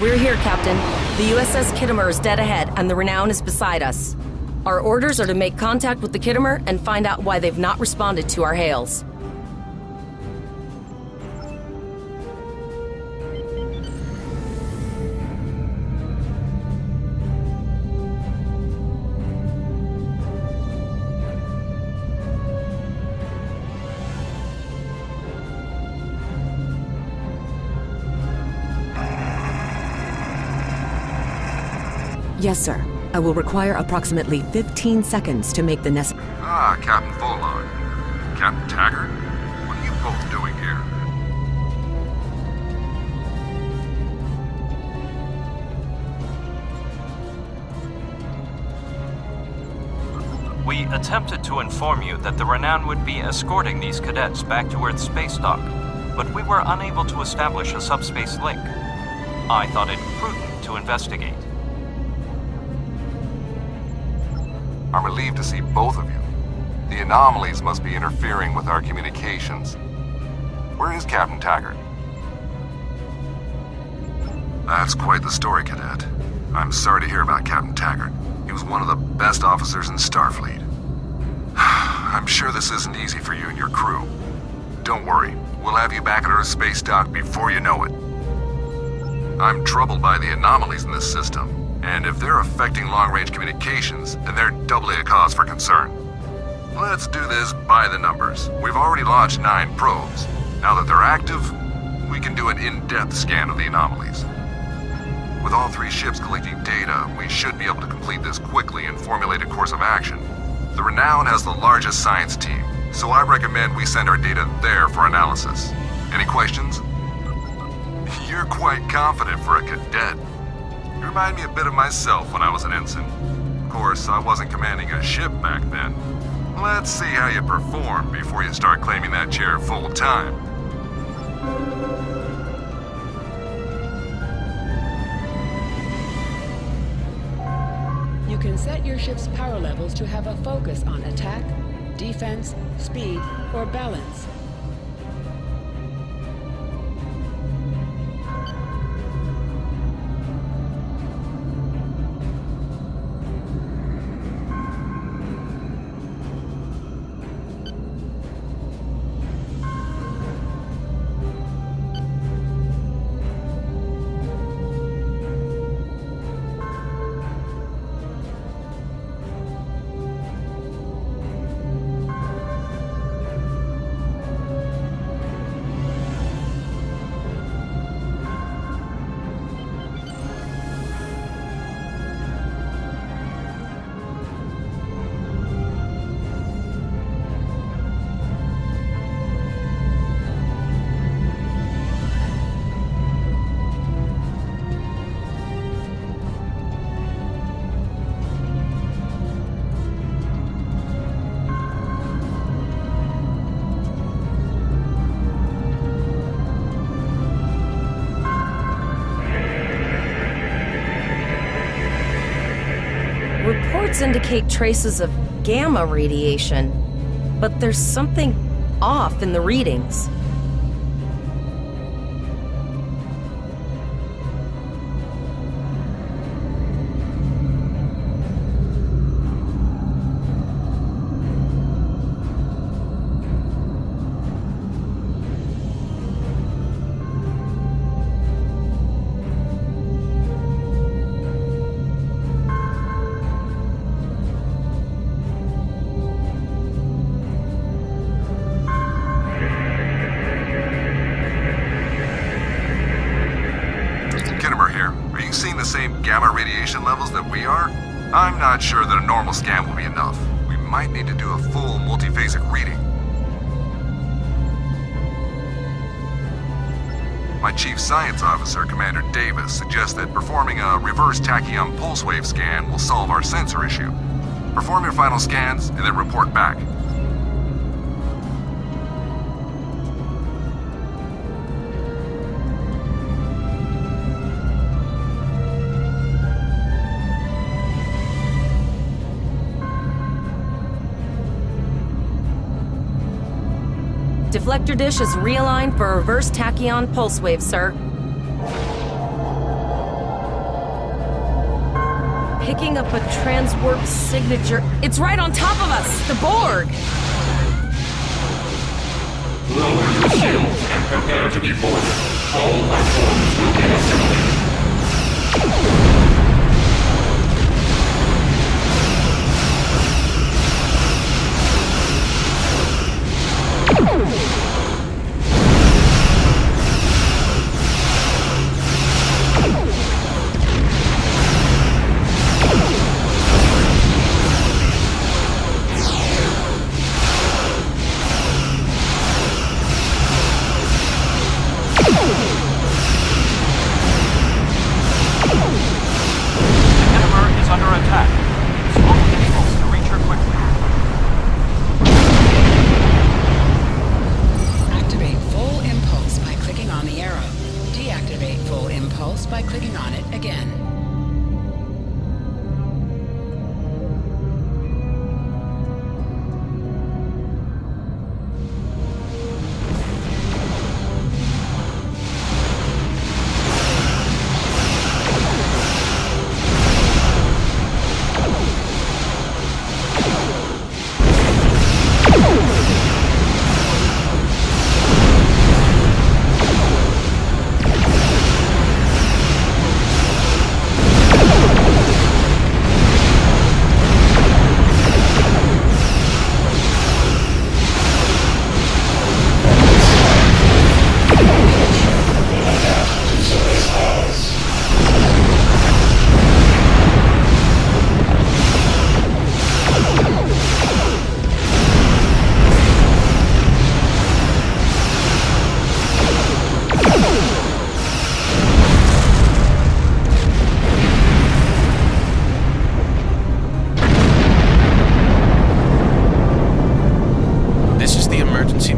We're here, Captain. The USS KHITOMER is dead ahead, and the Renown is beside us. Our orders are to make contact with the KHITOMER and find out why they've not responded to our hails. Yes, sir. I will require approximately 15 seconds to make the necessary... Ah, Captain Volog. Captain Taggart? What are you both doing here? We attempted to inform you that the Renown would be escorting these cadets back to Earth's space dock, but we were unable to establish a subspace link. I thought it prudent to investigate. I'm relieved to see both of you. The anomalies must be interfering with our communications. Where is Captain Taggart? That's quite the story, Cadet. I'm sorry to hear about Captain Taggart. He was one of the best officers in Starfleet. I'm sure this isn't easy for you and your crew. Don't worry, we'll have you back at Earth's space dock before you know it. I'm troubled by the anomalies in this system. And if they're affecting long-range communications, then they're doubly a cause for concern. Let's do this by the numbers. We've already launched 9 probes. Now that they're active, we can do an in-depth scan of the anomalies. With all 3 ships collecting data, we should be able to complete this quickly and formulate a course of action. The Renown has the largest science team, so I recommend we send our data there for analysis. Any questions? You're quite confident for a cadet. You remind me a bit of myself when I was an ensign. Of course, I wasn't commanding a ship back then. Let's see how you perform before you start claiming that chair full time. You can set your ship's power levels to have a focus on attack, defense, speed, or balance. Reports indicate traces of gamma radiation, but there's something off in the readings. Same gamma radiation levels that we are? I'm not sure that a normal scan will be enough. We might need to do a full multiphasic reading. My Chief Science Officer, Commander Davis, suggests that performing a reverse tachyon pulse wave scan will solve our sensor issue. Perform your final scans and then report back. Deflector dish is realigned for a reverse tachyon pulse wave, sir. picking up a transwarp signature. It's right on top of us! The Borg! Lower your shields and prepare to be boarded. All life forms will be assimilated. By clicking on it again.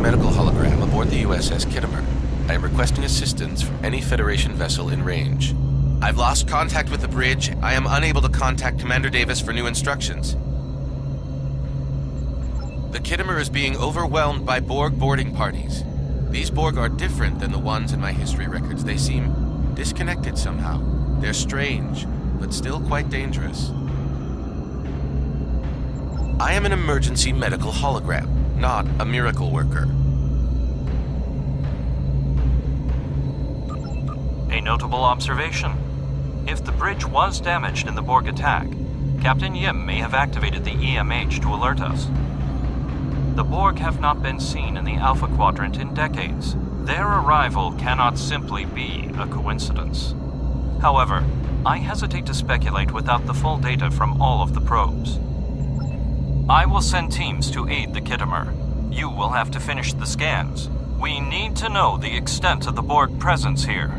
Medical hologram aboard the USS KHITOMER. I am requesting assistance from any Federation vessel in range. I've lost contact with the bridge. I am unable to contact Commander Davis for new instructions. The KHITOMER is being overwhelmed by Borg boarding parties. These Borg are different than the ones in my history records. They seem disconnected somehow. They're strange, but still quite dangerous. I am an emergency medical hologram, not a miracle worker. A notable observation. If the bridge was damaged in the Borg attack, Captain Yim may have activated the EMH to alert us. The Borg have not been seen in the Alpha Quadrant in decades. Their arrival cannot simply be a coincidence. However, I hesitate to speculate without the full data from all of the probes. I will send teams to aid the KHITOMER. You will have to finish the scans. We need to know the extent of the Borg presence here.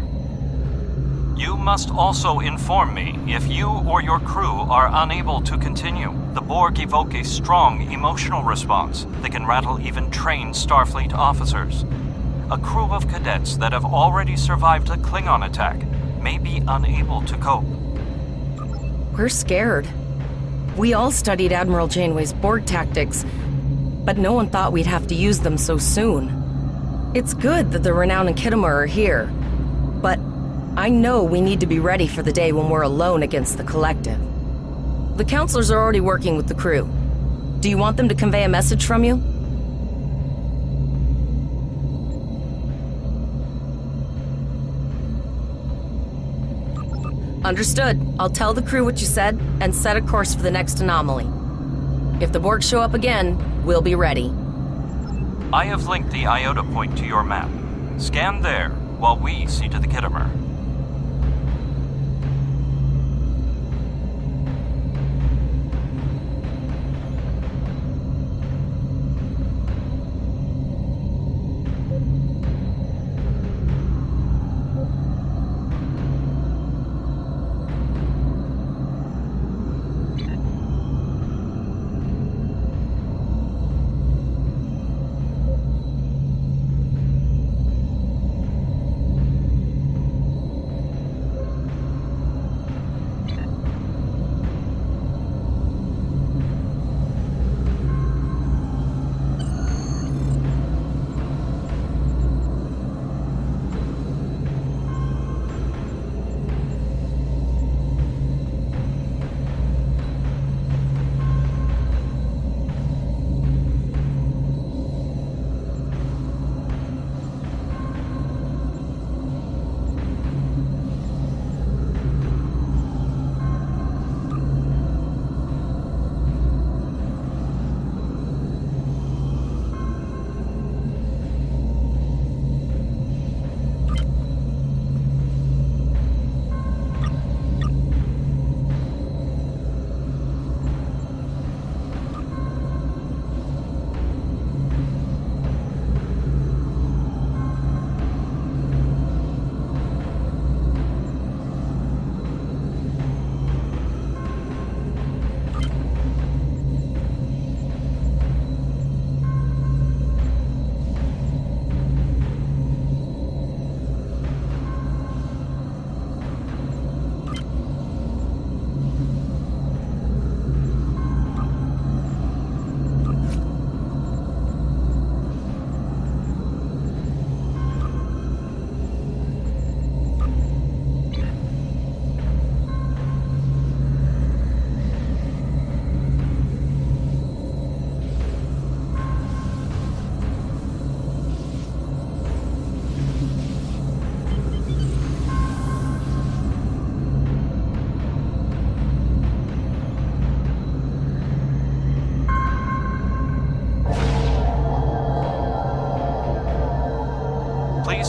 You must also inform me if you or your crew are unable to continue. The Borg evoke a strong emotional response that can rattle even trained Starfleet officers. A crew of cadets that have already survived a Klingon attack may be unable to cope. We're scared. We all studied Admiral Janeway's Borg tactics, but no one thought we'd have to use them so soon. It's good that the Renown and KHITOMER are here, but I know we need to be ready for the day when we're alone against the Collective. The counselors are already working with the crew. Do you want them to convey a message from you? Understood. I'll tell the crew what you said and set a course for the next anomaly. If the Borg show up again, we'll be ready. I have linked the Iota point to your map. Scan there while we see to the KHITOMER.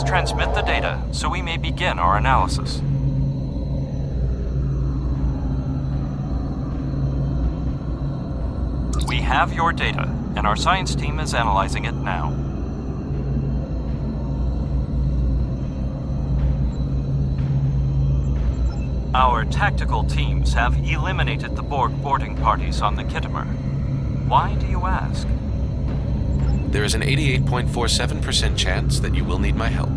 Please transmit the data so we may begin our analysis. We have your data, and our science team is analyzing it now. Our tactical teams have eliminated the Borg boarding parties on the KHITOMER. Why do you ask? There is an 88.47% chance that you will need my help.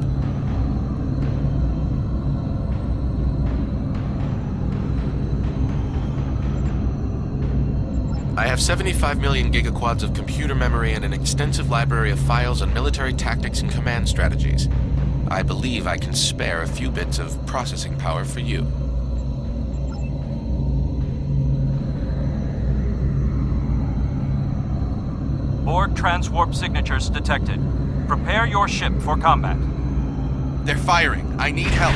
I have 75 million gigaquads of computer memory and an extensive library of files on military tactics and command strategies. I believe I can spare a few bits of processing power for you. Borg transwarp signatures detected. Prepare your ship for combat. They're firing. I need help.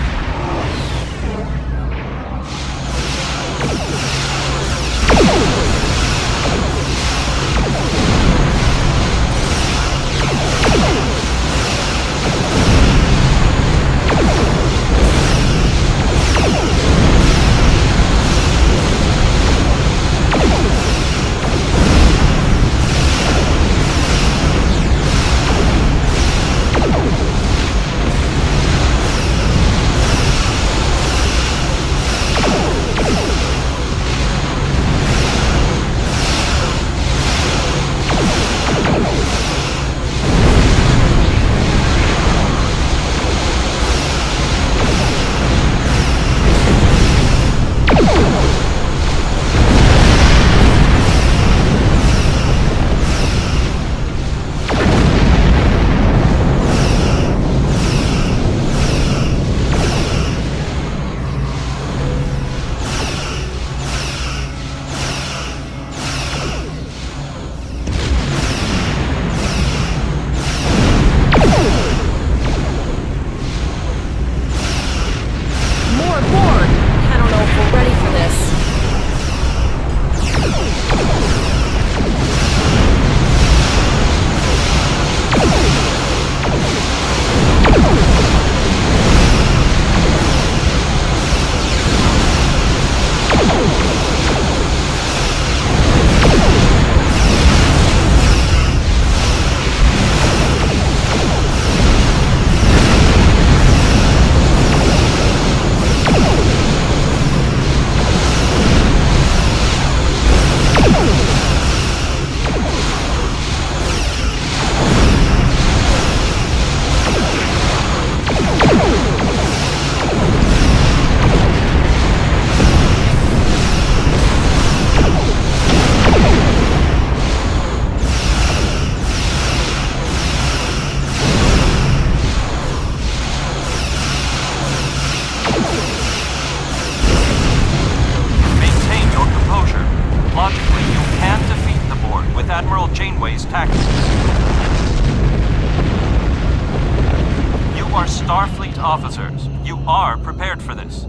Starfleet officers, you are prepared for this.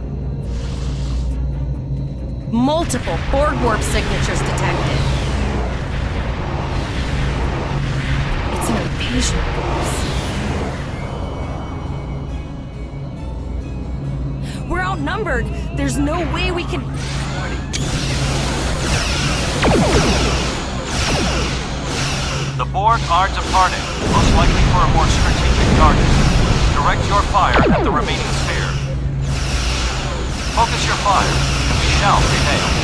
Multiple Borg warp signatures detected. It's an invasion force. We're outnumbered. There's no way we can... The Borg are departing, most likely for a more strategic target. Direct your fire at the remaining sphere. Focus your fire, and we shall prevail.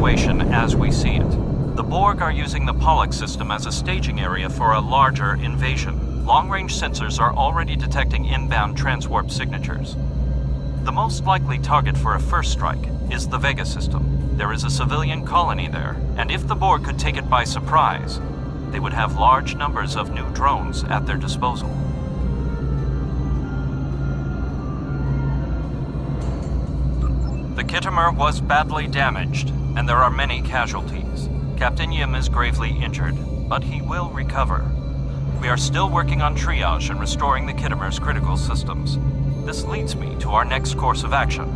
situation as we see it. The Borg are using the Pollux system as a staging area for a larger invasion. Long-range sensors are already detecting inbound transwarp signatures. The most likely target for a first strike is the Vega system. There is a civilian colony there, and if the Borg could take it by surprise, they would have large numbers of new drones at their disposal. The KHITOMER was badly damaged, and there are many casualties. Captain Yim is gravely injured, but he will recover. We are still working on triage and restoring the KHITOMER's critical systems. This leads me to our next course of action.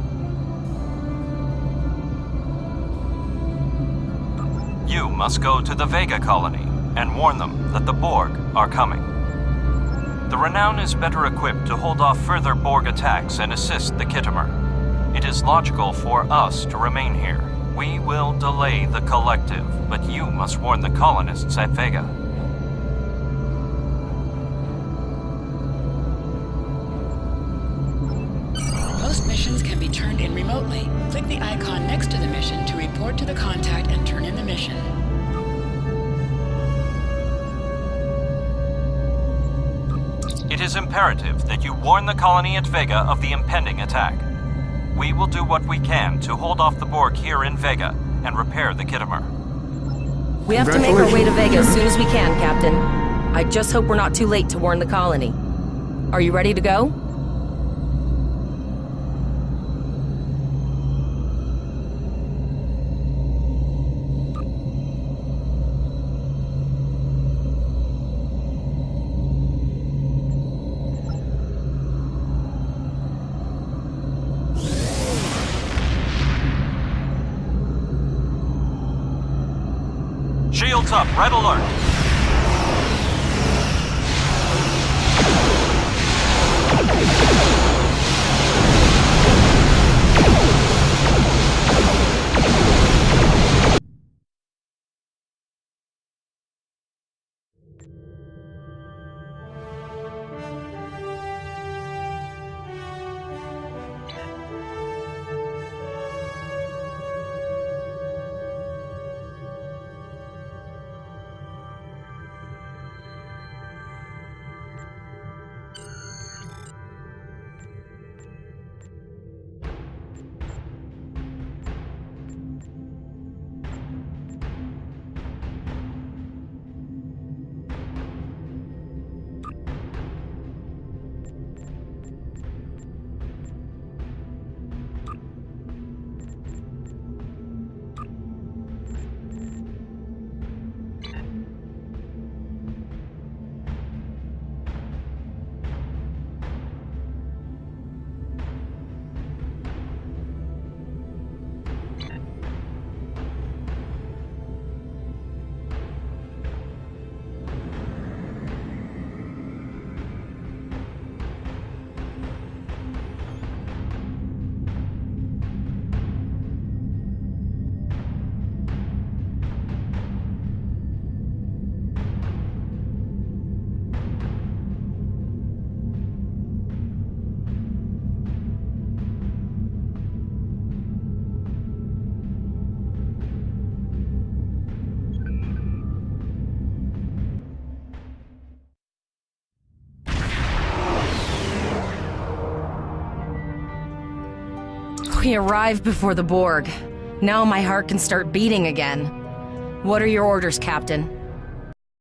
You must go to the Vega colony and warn them that the Borg are coming. The Renown is better equipped to hold off further Borg attacks and assist the KHITOMER. It is logical for us to remain here. We will delay the collective, but you must warn the colonists at Vega. Most missions can be turned in remotely. Click the icon next to the mission to report to the contact and turn in the mission. It is imperative that you warn the colony at Vega of the impending attack. We will do what we can to hold off the Borg here in Vega and repair the KHITOMER. We have to make our way to Vega as soon as we can, Captain. I just hope we're not too late to warn the colony. Are you ready to go? Shields up, red alert. We arrived before the Borg. Now my heart can start beating again. What are your orders, Captain?